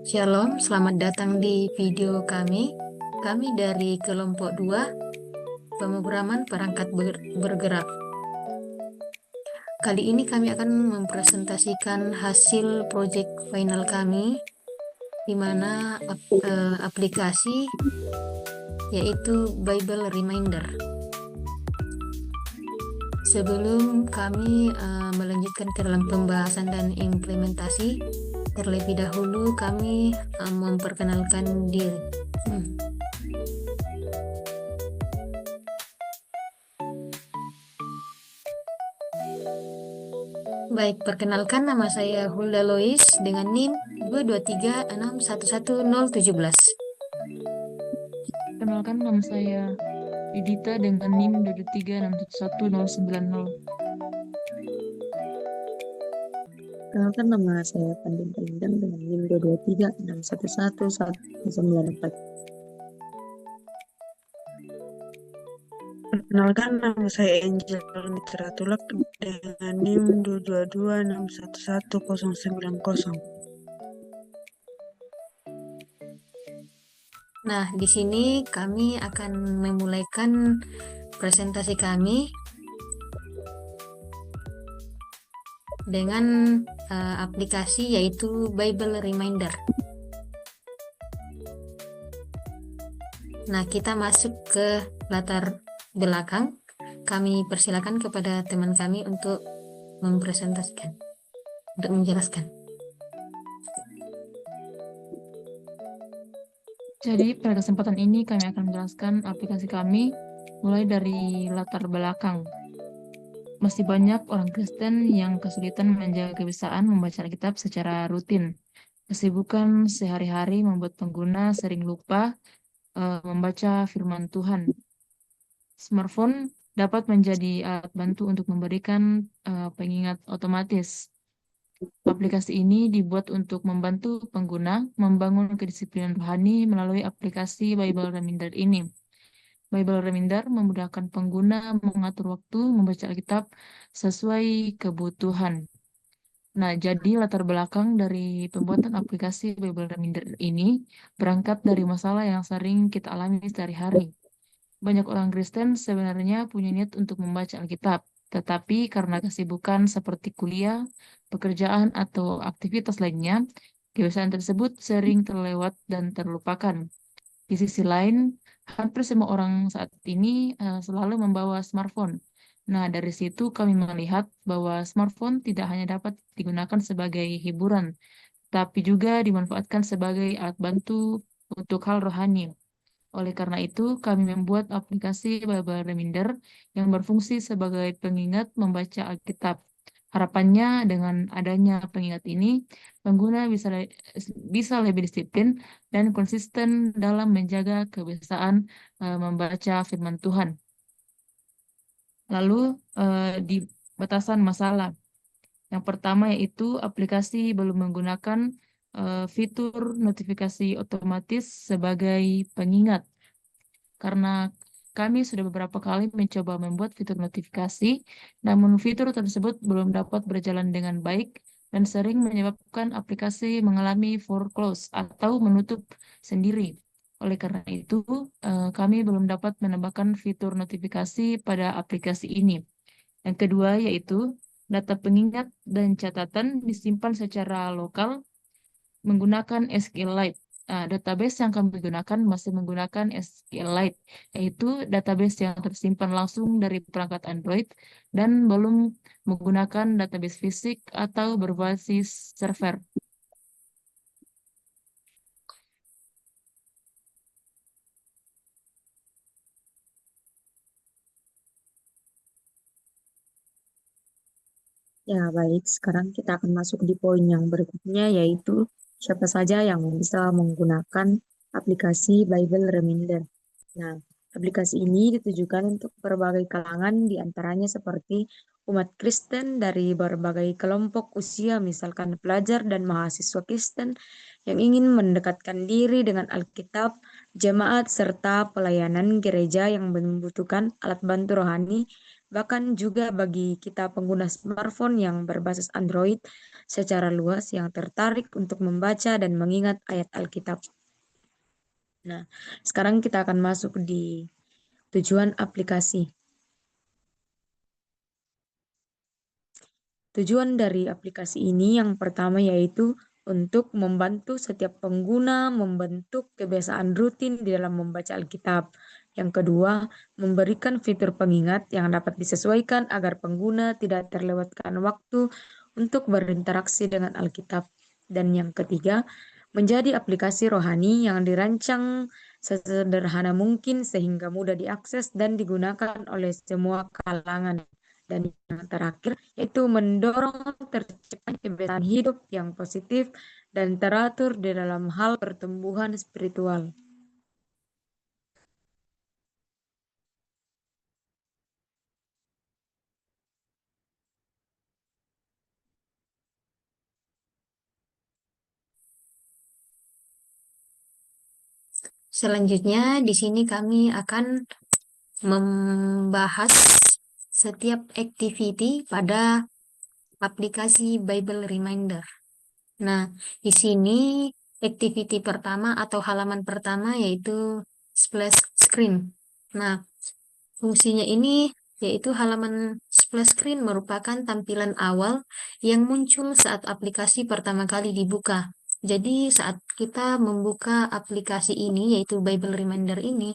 Shalom, selamat datang di video kami. Kami dari kelompok 2, pemrograman perangkat bergerak. Kali ini kami akan mempresentasikan hasil proyek final kami, di mana aplikasi yaitu Bible Reminder. Sebelum kami melanjutkan ke dalam pembahasan dan implementasi, terlebih dahulu kami memperkenalkan diri. Baik, perkenalkan, nama saya Hulda Lois dengan NIM 223611017. Kenalkan, nama saya Yudita dengan NIM 236111090. Kenalkan, nama saya Pandin Palindang dengan NIM 223611194. Perkenalkan, nama saya Angel Mitra Tulak dengan NIM 222611090. Nah, di sini kami akan memulaikan presentasi kami dengan aplikasi yaitu Bible Reminder. Nah, kita masuk ke latar belakang. Kami persilakan kepada teman kami untuk mempresentasikan, untuk menjelaskan. Jadi pada kesempatan ini kami akan menjelaskan aplikasi kami mulai dari latar belakang. Masih banyak orang Kristen yang kesulitan menjaga kebiasaan membaca Alkitab secara rutin. Kesibukan sehari-hari membuat pengguna sering lupa membaca firman Tuhan. Smartphone dapat menjadi alat bantu untuk memberikan pengingat otomatis. Aplikasi ini dibuat untuk membantu pengguna membangun kedisiplinan rohani melalui aplikasi Bible Reminder ini. Bible Reminder memudahkan pengguna mengatur waktu membaca Alkitab sesuai kebutuhan. Nah, jadi latar belakang dari pembuatan aplikasi Bible Reminder ini berangkat dari masalah yang sering kita alami sehari-hari. Banyak orang Kristen sebenarnya punya niat untuk membaca Alkitab, tetapi karena kesibukan seperti kuliah, pekerjaan, atau aktivitas lainnya, kebiasaan tersebut sering terlewat dan terlupakan. Di sisi lain, hampir semua orang saat ini selalu membawa smartphone. Nah, dari situ kami melihat bahwa smartphone tidak hanya dapat digunakan sebagai hiburan, tapi juga dimanfaatkan sebagai alat bantu untuk hal rohani. Oleh karena itu, kami membuat aplikasi Bible Reminder yang berfungsi sebagai pengingat membaca Alkitab. Harapannya dengan adanya pengingat ini, pengguna bisa lebih disiplin dan konsisten dalam menjaga kebiasaan membaca firman Tuhan. Lalu di batasan masalah. Yang pertama yaitu aplikasi belum menggunakan fitur notifikasi otomatis sebagai pengingat. Karena kami sudah beberapa kali mencoba membuat fitur notifikasi, namun fitur tersebut belum dapat berjalan dengan baik dan sering menyebabkan aplikasi mengalami foreclose atau menutup sendiri. Oleh karena itu, kami belum dapat menambahkan fitur notifikasi pada aplikasi ini. Yang kedua yaitu data pengingat dan catatan disimpan secara lokal menggunakan SQLite. Database yang kami gunakan masih menggunakan SQLite, yaitu database yang tersimpan langsung dari perangkat Android dan belum menggunakan database fisik atau berbasis server. Ya, baik. Sekarang kita akan masuk di poin yang berikutnya, yaitu siapa saja yang bisa menggunakan aplikasi Bible Reminder. Nah, aplikasi ini ditujukan untuk berbagai kalangan, diantaranya seperti umat Kristen dari berbagai kelompok usia, misalkan pelajar dan mahasiswa Kristen yang ingin mendekatkan diri dengan Alkitab, jemaat, serta pelayanan gereja yang membutuhkan alat bantu rohani bahkan juga bagi kita pengguna smartphone yang berbasis Android secara luas yang tertarik untuk membaca dan mengingat ayat Alkitab. Nah, sekarang kita akan masuk di tujuan aplikasi. Tujuan dari aplikasi ini yang pertama yaitu untuk membantu setiap pengguna membentuk kebiasaan rutin di dalam membaca Alkitab. Yang kedua, memberikan fitur pengingat yang dapat disesuaikan agar pengguna tidak terlewatkan waktu untuk berinteraksi dengan Alkitab. Dan yang ketiga, menjadi aplikasi rohani yang dirancang sesederhana mungkin sehingga mudah diakses dan digunakan oleh semua kalangan. Dan yang terakhir, yaitu mendorong terciptanya kebiasaan hidup yang positif dan teratur di dalam hal pertumbuhan spiritual. Selanjutnya, di sini kami akan membahas setiap activity pada aplikasi Bible Reminder. Nah, di sini activity pertama atau halaman pertama yaitu splash screen. Nah, fungsinya ini yaitu halaman splash screen merupakan tampilan awal yang muncul saat aplikasi pertama kali dibuka. Jadi saat kita membuka aplikasi ini yaitu Bible Reminder ini,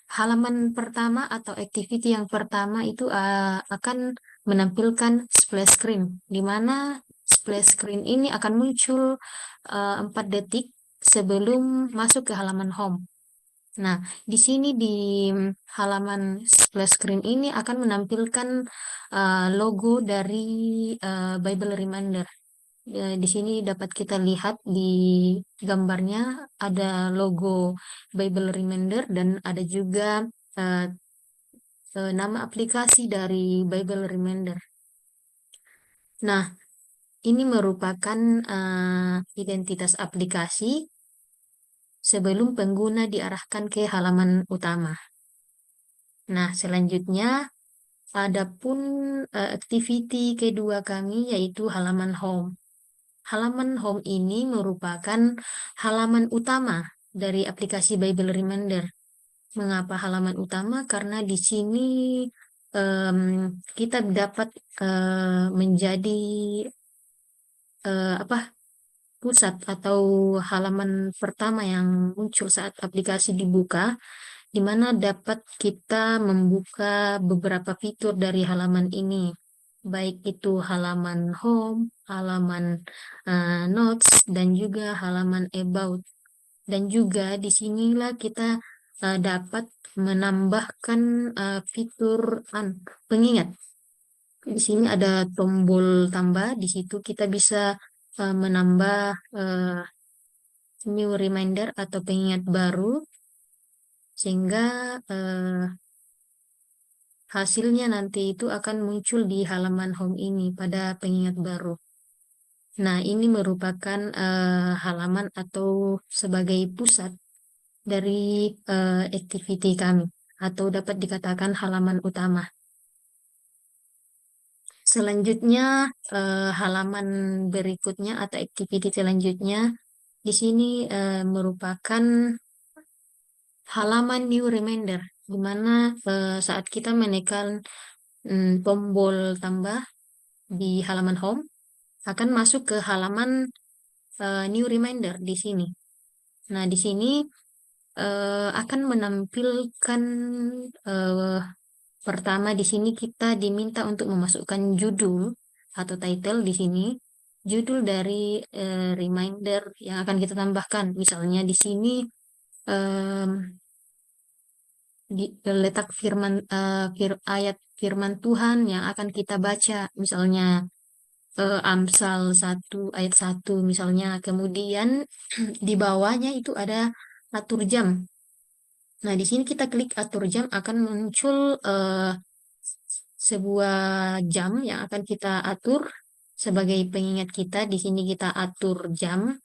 halaman pertama atau activity yang pertama itu akan menampilkan splash screen, di mana splash screen ini akan muncul 4 detik sebelum masuk ke halaman home. Nah, di sini di halaman splash screen ini akan menampilkan logo dari Bible Reminder. Di sini dapat kita lihat di gambarnya ada logo Bible Reminder dan ada juga eh, nama aplikasi dari Bible Reminder. Nah, ini merupakan identitas aplikasi sebelum pengguna diarahkan ke halaman utama. Nah, selanjutnya adapun activity kedua kami yaitu halaman home. Halaman home ini merupakan halaman utama dari aplikasi Bible Reminder. Mengapa halaman utama? Karena di sini kita dapat menjadi pusat atau halaman pertama yang muncul saat aplikasi dibuka, di mana dapat kita membuka beberapa fitur dari halaman ini, baik itu halaman home, halaman notes, dan juga halaman about. Dan juga di sinilah kita dapat menambahkan fitur pengingat. Di sini ada tombol tambah, di situ kita bisa menambah new reminder atau pengingat baru, sehingga hasilnya nanti itu akan muncul di halaman home ini pada pengingat baru. Nah, ini merupakan halaman atau sebagai pusat dari activity kami, atau dapat dikatakan halaman utama. Selanjutnya, halaman berikutnya atau activity selanjutnya, di sini merupakan halaman new reminder, di mana saat kita menekan tombol tambah di halaman home, akan masuk ke halaman new reminder di sini. Nah, di sini akan menampilkan pertama di sini kita diminta untuk memasukkan judul atau title di sini, judul dari reminder yang akan kita tambahkan. Misalnya di sini em, letak firman ayat firman Tuhan yang akan kita baca, misalnya Amsal 1 ayat 1 misalnya. Kemudian di bawahnya itu ada atur jam. Nah, di sini kita klik atur jam, akan muncul sebuah jam yang akan kita atur sebagai pengingat kita. Di sini kita atur jam,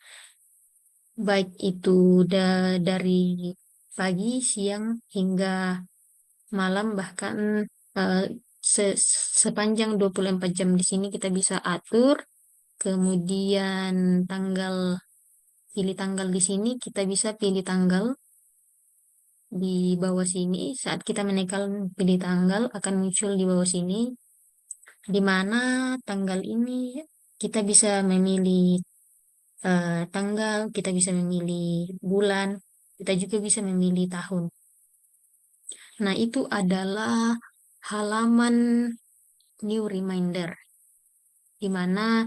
baik itu dari pagi, siang, hingga malam, bahkan sepanjang 24 jam di sini kita bisa atur. Kemudian pilih tanggal di sini, kita bisa pilih tanggal di bawah sini. Saat kita menekan pilih tanggal, akan muncul di bawah sini, di mana tanggal ini kita bisa memilih tanggal, kita bisa memilih bulan, kita juga bisa memilih tahun. Nah, itu adalah halaman new reminder, di mana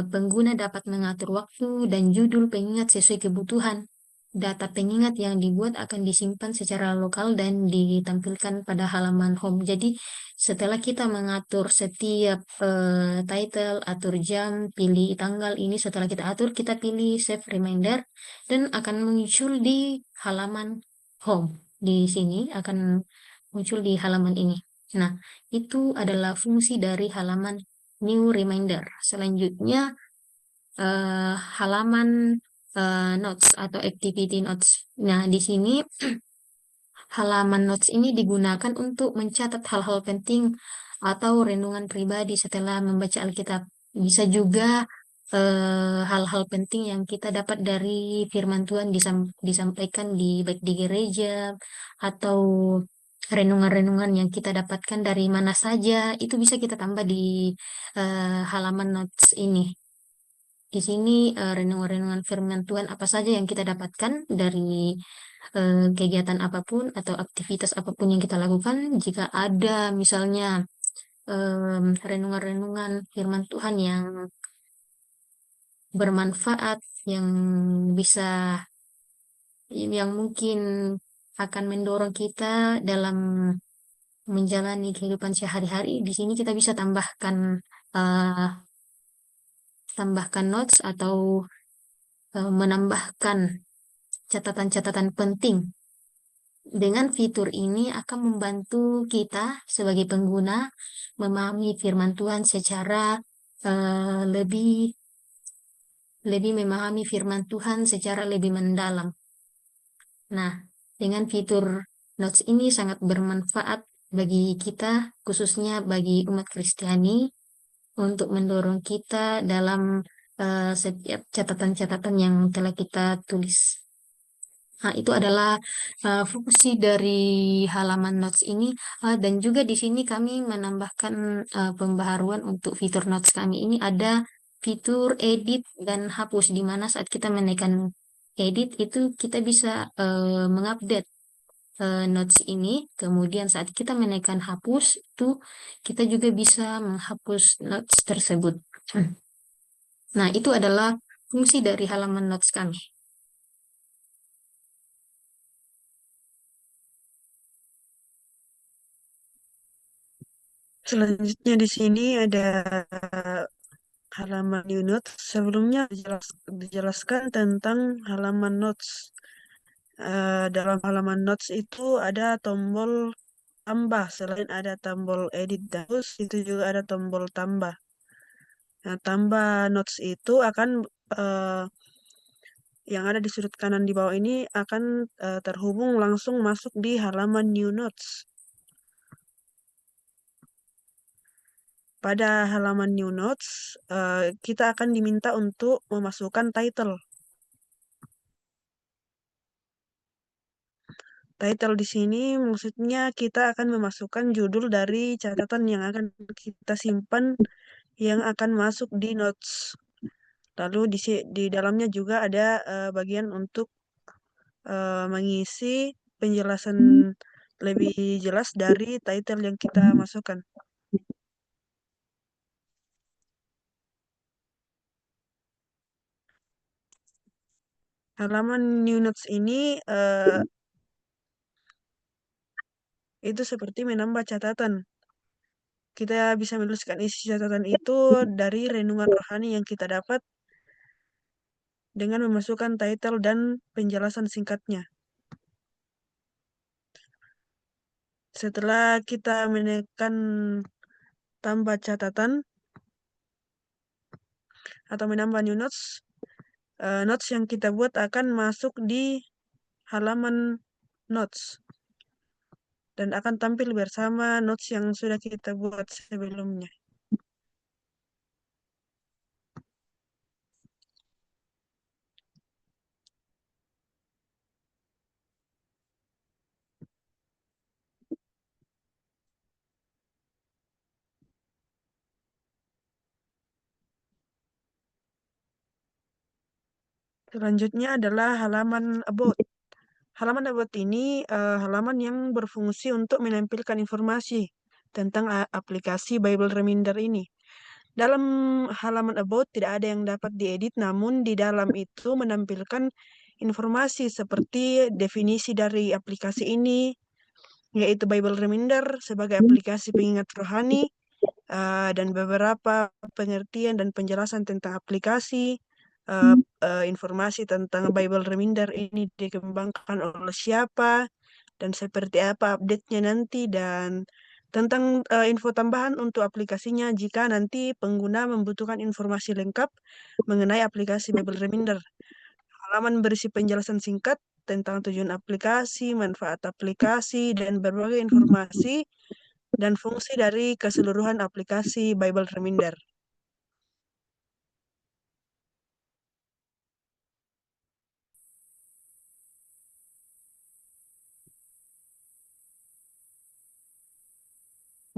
pengguna dapat mengatur waktu dan judul pengingat sesuai kebutuhan. Data pengingat yang dibuat akan disimpan secara lokal dan ditampilkan pada halaman home. Jadi, setelah kita mengatur setiap title, atur jam, pilih tanggal ini, setelah kita atur, kita pilih save reminder dan akan muncul di halaman home. Di sini akan muncul di halaman ini. Nah, itu adalah fungsi dari halaman new reminder. Selanjutnya, halaman notes atau activity notes. Nah, di sini halaman notes ini digunakan untuk mencatat hal-hal penting atau renungan pribadi setelah membaca Alkitab. Bisa juga hal-hal penting yang kita dapat dari firman Tuhan disampaikan baik di gereja atau renungan-renungan yang kita dapatkan dari mana saja, itu bisa kita tambah di halaman notes ini. Di sini renungan-renungan firman Tuhan apa saja yang kita dapatkan dari kegiatan apapun atau aktivitas apapun yang kita lakukan. Jika ada misalnya renungan-renungan firman Tuhan yang bermanfaat, yang bisa, yang mungkin akan mendorong kita dalam menjalani kehidupan sehari-hari, di sini kita bisa tambahkan notes atau menambahkan catatan-catatan penting. Dengan fitur ini akan membantu kita sebagai pengguna memahami firman Tuhan secara lebih memahami firman Tuhan secara lebih mendalam. Nah, dengan fitur notes ini sangat bermanfaat bagi kita, khususnya bagi umat Kristiani, untuk mendorong kita dalam setiap catatan-catatan yang telah kita tulis. Nah, itu adalah fungsi dari halaman notes ini. Dan juga di sini kami menambahkan pembaharuan untuk fitur notes kami ini, ada fitur edit dan hapus, di mana saat kita menekan edit itu kita bisa mengupdate notes ini. Kemudian saat kita menekan hapus itu kita juga bisa menghapus notes tersebut. Nah, itu adalah fungsi dari halaman notes kami. Selanjutnya di sini ada halaman new notes. Sebelumnya dijelaskan tentang halaman notes. Dalam halaman notes itu ada tombol tambah. Selain ada tombol edit dan hapus, itu juga ada tombol tambah. Nah, tambah notes itu akan yang ada di sudut kanan di bawah ini akan terhubung langsung masuk di halaman new notes. Pada halaman new notes, kita akan diminta untuk memasukkan title. Title di sini maksudnya kita akan memasukkan judul dari catatan yang akan kita simpan yang akan masuk di notes. Lalu di dalamnya juga ada bagian untuk mengisi penjelasan lebih jelas dari title yang kita masukkan. Halaman new notes ini itu seperti menambah catatan. Kita bisa menuliskan isi catatan itu dari renungan rohani yang kita dapat dengan memasukkan title dan penjelasan singkatnya. Setelah kita menekan tambah catatan atau menambah new notes, notes yang kita buat akan masuk di halaman notes. dan akan tampil bersama notes yang sudah kita buat sebelumnya. Selanjutnya adalah halaman about. Halaman about ini halaman yang berfungsi untuk menampilkan informasi tentang aplikasi Bible Reminder ini. Dalam halaman about tidak ada yang dapat diedit, namun di dalam itu menampilkan informasi seperti definisi dari aplikasi ini, yaitu Bible Reminder sebagai aplikasi pengingat rohani, dan beberapa pengertian dan penjelasan tentang aplikasi, informasi tentang Bible Reminder ini dikembangkan oleh siapa, dan seperti apa update-nya nanti, dan tentang info tambahan untuk aplikasinya jika nanti pengguna membutuhkan informasi lengkap mengenai aplikasi Bible Reminder. Halaman berisi penjelasan singkat tentang tujuan aplikasi, manfaat aplikasi, dan berbagai informasi dan fungsi dari keseluruhan aplikasi Bible Reminder.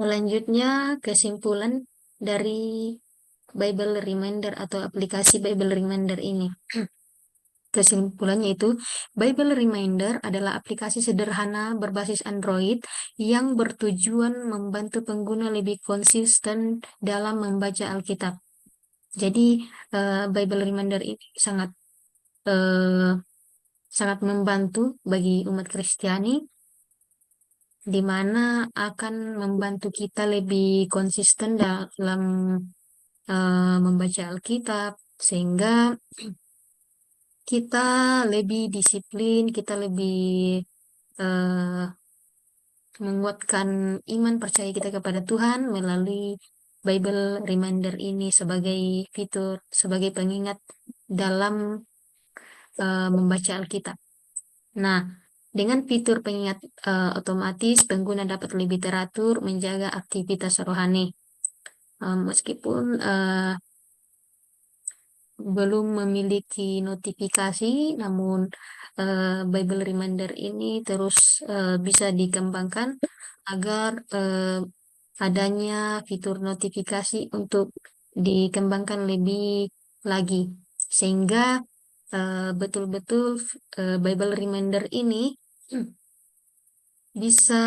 Selanjutnya, kesimpulan dari Bible Reminder atau aplikasi Bible Reminder ini. Kesimpulannya itu, Bible Reminder adalah aplikasi sederhana berbasis Android yang bertujuan membantu pengguna lebih konsisten dalam membaca Alkitab. Jadi, Bible Reminder ini eh, sangat membantu bagi umat Kristiani, di mana akan membantu kita lebih konsisten dalam membaca Alkitab, sehingga kita lebih disiplin, kita lebih eh, menguatkan iman percaya kita kepada Tuhan melalui Bible Reminder ini sebagai fitur, sebagai pengingat dalam membaca Alkitab. Nah, dengan fitur pengingat otomatis, pengguna dapat lebih teratur menjaga aktivitas rohani. Meskipun belum memiliki notifikasi, namun Bible Reminder ini terus bisa dikembangkan agar adanya fitur notifikasi untuk dikembangkan lebih lagi, sehingga betul-betul Bible Reminder ini bisa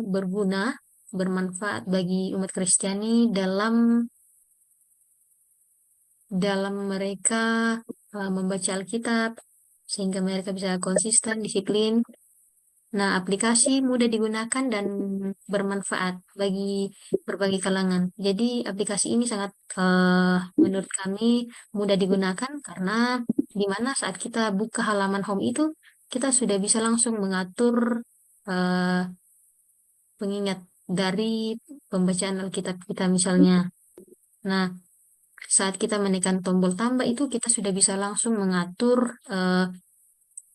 berguna, bermanfaat bagi umat Kristiani dalam mereka membaca Alkitab, sehingga mereka bisa konsisten, disiplin. Nah, aplikasi mudah digunakan dan bermanfaat bagi berbagai kalangan. Jadi, aplikasi ini sangat, menurut kami, mudah digunakan karena di mana saat kita buka halaman home itu, kita sudah bisa langsung mengatur eh, pengingat dari pembacaan Alkitab kita misalnya. Nah, saat kita menekan tombol tambah itu kita sudah bisa langsung mengatur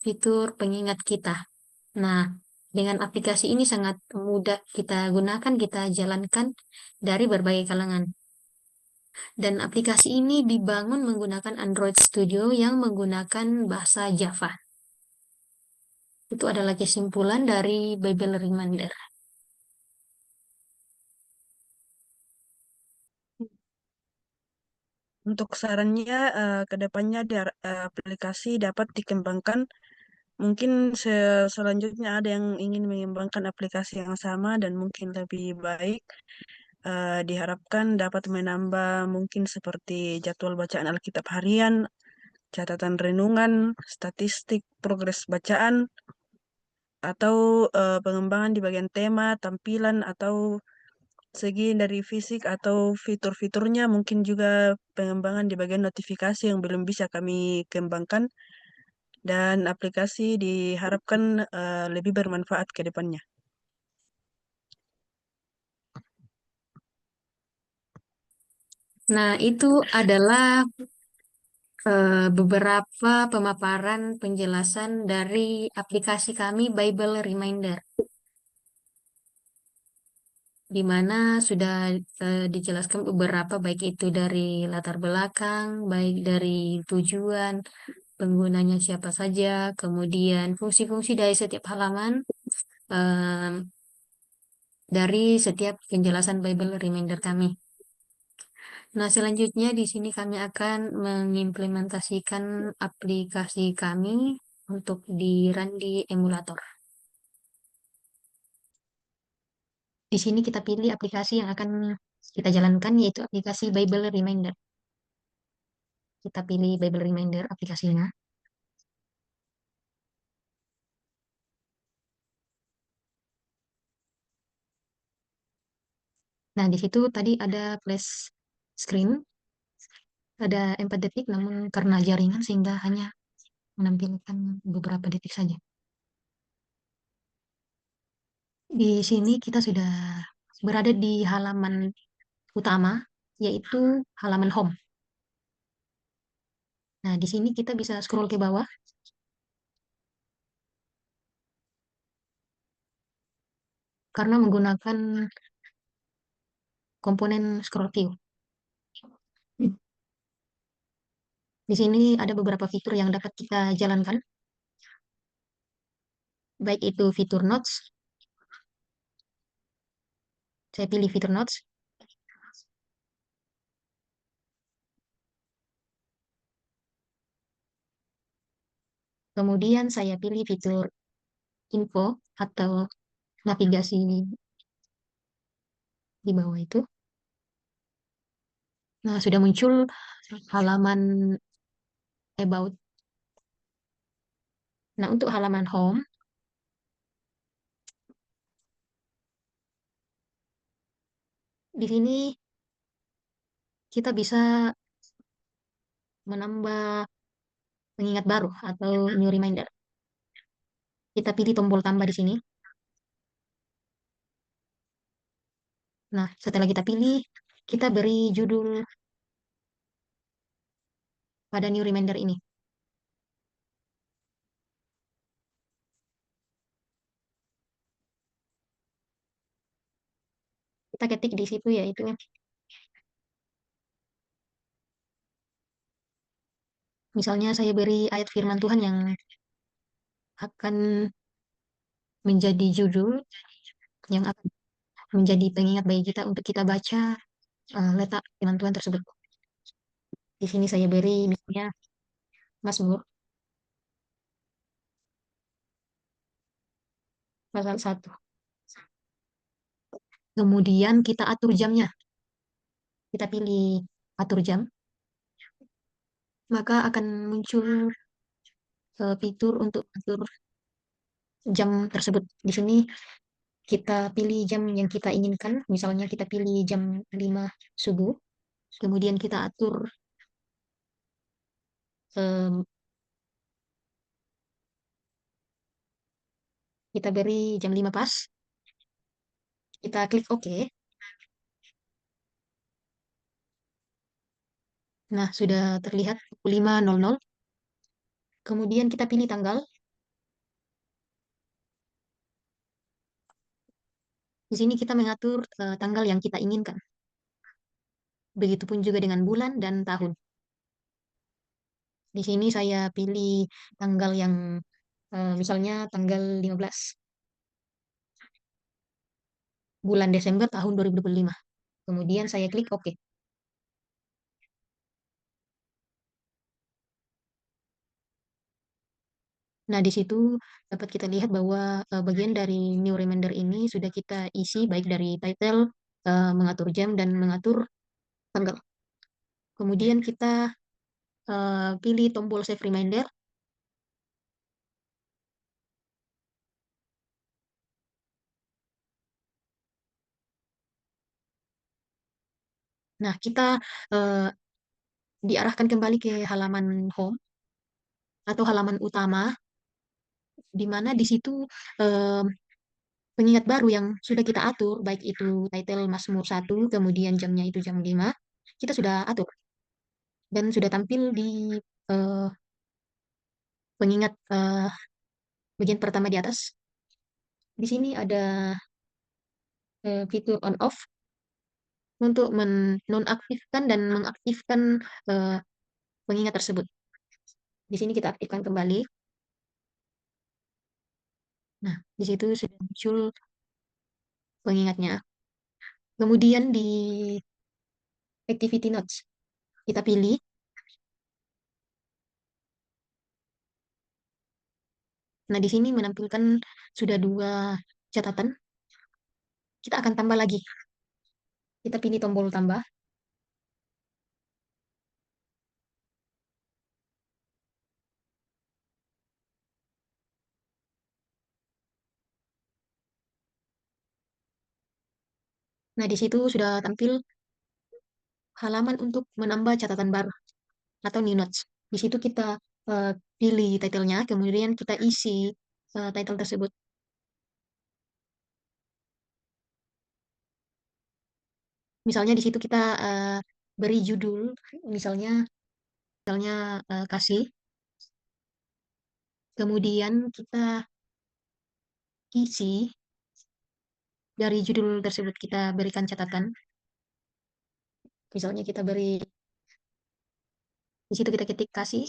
fitur pengingat kita. Nah, dengan aplikasi ini sangat mudah kita gunakan, kita jalankan dari berbagai kalangan. Dan aplikasi ini dibangun menggunakan Android Studio yang menggunakan bahasa Java. Itu adalah kesimpulan dari Bible Reminder. Untuk sarannya, ke depannya aplikasi dapat dikembangkan. Mungkin selanjutnya ada yang ingin mengembangkan aplikasi yang sama dan mungkin lebih baik. Diharapkan dapat menambah mungkin seperti jadwal bacaan Alkitab harian, catatan renungan, statistik, progres bacaan, atau pengembangan di bagian tema, tampilan, atau segi dari fisik atau fitur-fiturnya, mungkin juga pengembangan di bagian notifikasi yang belum bisa kami kembangkan, dan aplikasi diharapkan lebih bermanfaat ke depannya. Nah, itu adalah beberapa pemaparan penjelasan dari aplikasi kami Bible Reminder. di mana sudah dijelaskan beberapa, baik itu dari latar belakang, baik dari tujuan, penggunanya siapa saja, kemudian fungsi-fungsi dari setiap halaman, em, dari setiap penjelasan Bible Reminder kami. Nah, selanjutnya di sini kami akan mengimplementasikan aplikasi kami untuk di-run di emulator. Di sini kita pilih aplikasi yang akan kita jalankan, yaitu aplikasi Bible Reminder. Kita pilih Bible Reminder aplikasinya. Nah, di situ tadi ada flash screen, ada 4 detik, namun karena jaringan sehingga hanya menampilkan beberapa detik saja. Di sini kita sudah berada di halaman utama, yaitu halaman home. Nah, di sini kita bisa scroll ke bawah karena menggunakan komponen scroll view. Di sini ada beberapa fitur yang dapat kita jalankan, baik itu fitur notes. Saya pilih fitur notes. Kemudian saya pilih fitur info atau navigasi di bawah itu. Nah, sudah muncul halaman about. Nah, untuk halaman home, di sini kita bisa menambah pengingat baru atau new reminder. Kita pilih tombol tambah di sini. Nah, setelah kita pilih, kita beri judul pada new reminder ini. Kita ketik di situ yaitu misalnya saya beri ayat firman Tuhan yang akan menjadi judul, yang akan menjadi pengingat bagi kita untuk kita baca letak firman Tuhan tersebut. Di sini saya beri misalnya Mazmur pasal 1. Kemudian kita atur jamnya. Kita pilih atur jam. Maka akan muncul fitur untuk atur jam tersebut. Di sini kita pilih jam yang kita inginkan. Misalnya kita pilih jam 5 subuh. Kemudian kita atur em, kita beri jam 5 pas. Kita klik OK. Nah, sudah terlihat pukul 5.00. Kemudian kita pilih tanggal. Di sini kita mengatur tanggal yang kita inginkan. Begitupun juga dengan bulan dan tahun. Di sini saya pilih tanggal yang misalnya tanggal 15 bulan Desember tahun 2025. Kemudian saya klik OK. Nah, di situ dapat kita lihat bahwa bagian dari new reminder ini sudah kita isi baik dari title, mengatur jam, dan mengatur tanggal. Kemudian kita pilih tombol save reminder. Nah, kita eh, diarahkan kembali ke halaman home atau halaman utama, di mana di situ eh, pengingat baru yang sudah kita atur, baik itu title Mazmur 1, kemudian jamnya itu jam 5, kita sudah atur dan sudah tampil di eh, pengingat eh, bagian pertama di atas. Di sini ada fitur on off untuk menonaktifkan dan mengaktifkan eh, pengingat tersebut. Di sini kita aktifkan kembali. Nah, di situ sudah muncul pengingatnya. Kemudian di activity notes kita pilih. Nah, di sini menampilkan sudah 2 catatan. Kita akan tambah lagi. Kita pilih tombol tambah. Nah, di situ sudah tampil halaman untuk menambah catatan baru atau new notes. Di situ kita eh, pilih title-nya, kemudian kita isi title tersebut. Misalnya di situ kita beri judul, misalnya kasih. Kemudian kita isi dari judul tersebut kita berikan catatan. Misalnya kita beri di situ kita ketik kasih.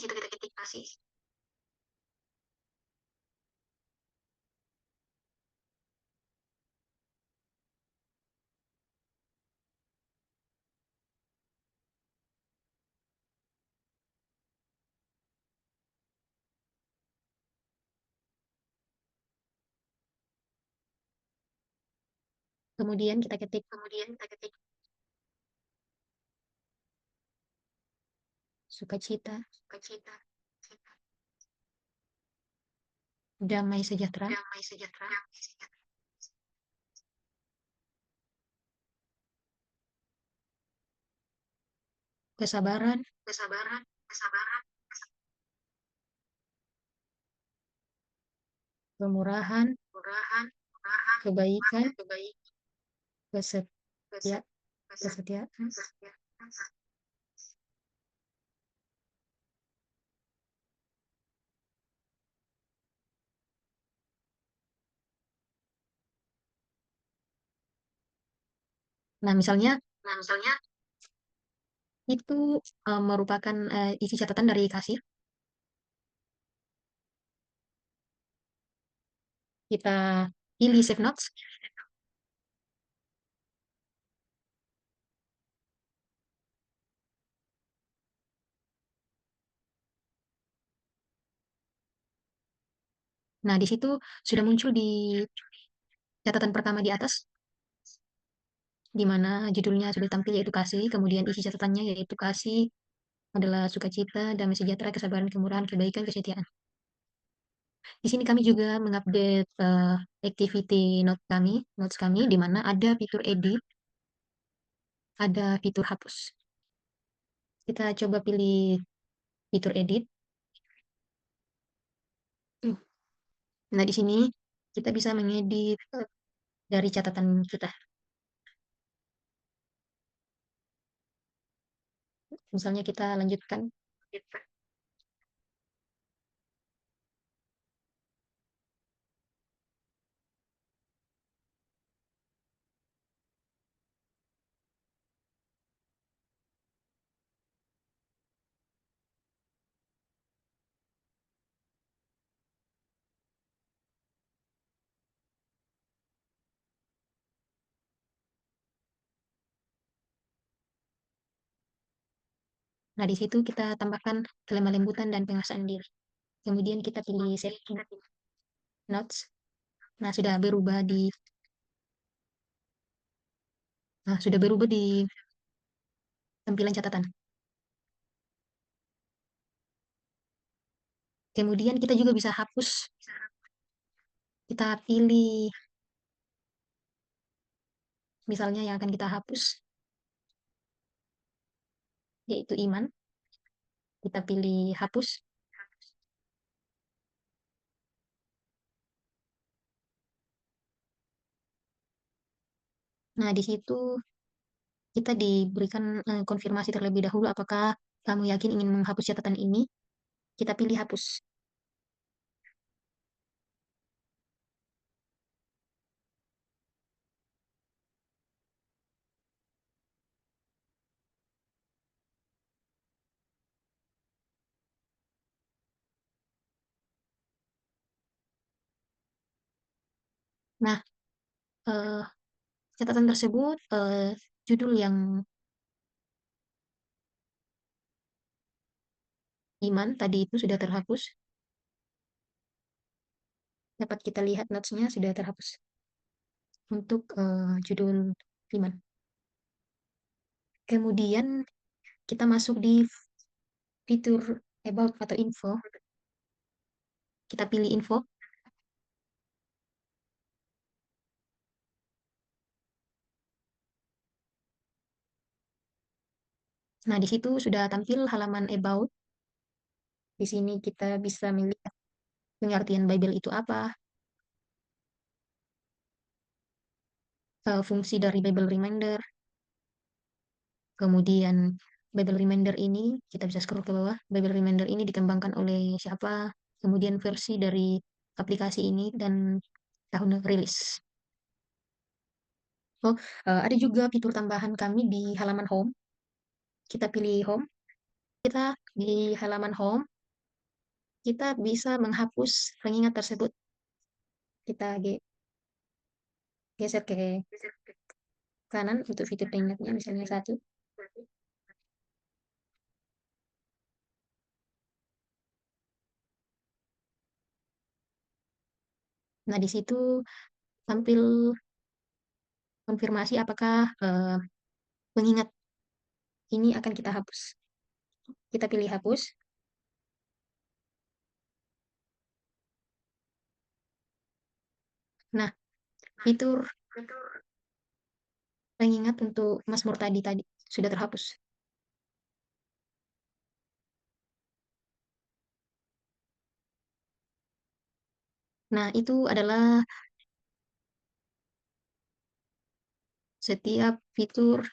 Kemudian kita ketik sukacita, damai sejahtera, kesabaran, kemurahan, kebaikan, kesetia- kesetiaan. Nah, misalnya itu merupakan isi catatan dari kasir. Kita pilih save notes. Nah, di situ sudah muncul di catatan pertama di atas, di mana judulnya sudah tampil yaitu kasih, kemudian isi catatannya yaitu kasih adalah sukacita, damai sejahtera, kesabaran, kemurahan, kebaikan, kesetiaan. Di sini kami juga mengupdate activity notes kami, di mana ada fitur edit, ada fitur hapus. Kita coba pilih fitur edit. Nah, di sini kita bisa mengedit dari catatan kita. Misalnya kita lanjutkan. Nah, di situ kita tambahkan kelemah lembutan dan pengasaan diri. Kemudian kita pilih save notes. Nah, sudah berubah di tampilan catatan. Kemudian kita juga bisa hapus. Kita pilih misalnya yang akan kita hapus yaitu iman. Kita pilih hapus. Nah, di situ kita diberikan konfirmasi terlebih dahulu apakah kamu yakin ingin menghapus catatan ini. Kita pilih hapus. Nah, catatan tersebut, judul yang iman tadi itu sudah terhapus. Dapat kita lihat notes-nya sudah terhapus untuk judul iman. Kemudian kita masuk di fitur about atau info. Kita pilih info. Nah, di situ sudah tampil halaman about. Di sini kita bisa melihat pengertian Bible itu apa, fungsi dari Bible Reminder. Kemudian Bible Reminder ini, kita bisa scroll ke bawah, Bible Reminder ini dikembangkan oleh siapa, kemudian versi dari aplikasi ini, dan tahun rilis. Oh, ada juga fitur tambahan kami di halaman home. Kita pilih home. Kita di halaman home, kita bisa menghapus pengingat tersebut. Kita geser ke kanan untuk fitur pengingatnya, misalnya 1. Nah, di situ tampil konfirmasi apakah pengingat ini akan kita hapus. Kita pilih hapus. Nah, fitur pengingat untuk Mazmur tadi sudah terhapus. Nah, itu adalah setiap fitur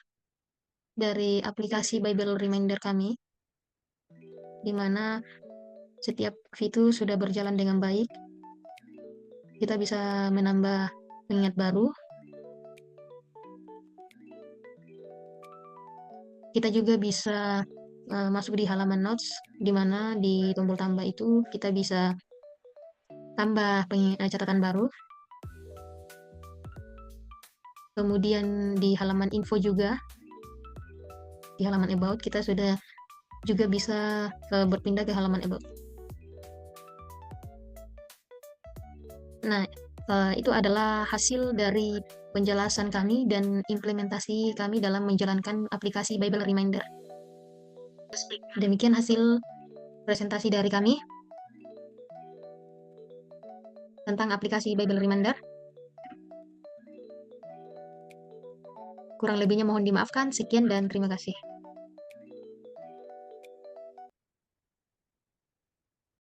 dari aplikasi Bible Reminder kami, di mana setiap fitur sudah berjalan dengan baik. Kita bisa menambah pengingat baru. Kita juga bisa masuk di halaman notes, di mana di tombol tambah itu kita bisa tambah catatan baru. Kemudian di halaman info juga, di halaman about, kita sudah juga bisa berpindah ke halaman about. Nah, itu adalah hasil dari penjelasan kami dan implementasi kami dalam menjalankan aplikasi Bible Reminder. Demikian hasil presentasi dari kami tentang aplikasi Bible Reminder. Kurang lebihnya mohon dimaafkan. Sekian dan terima kasih.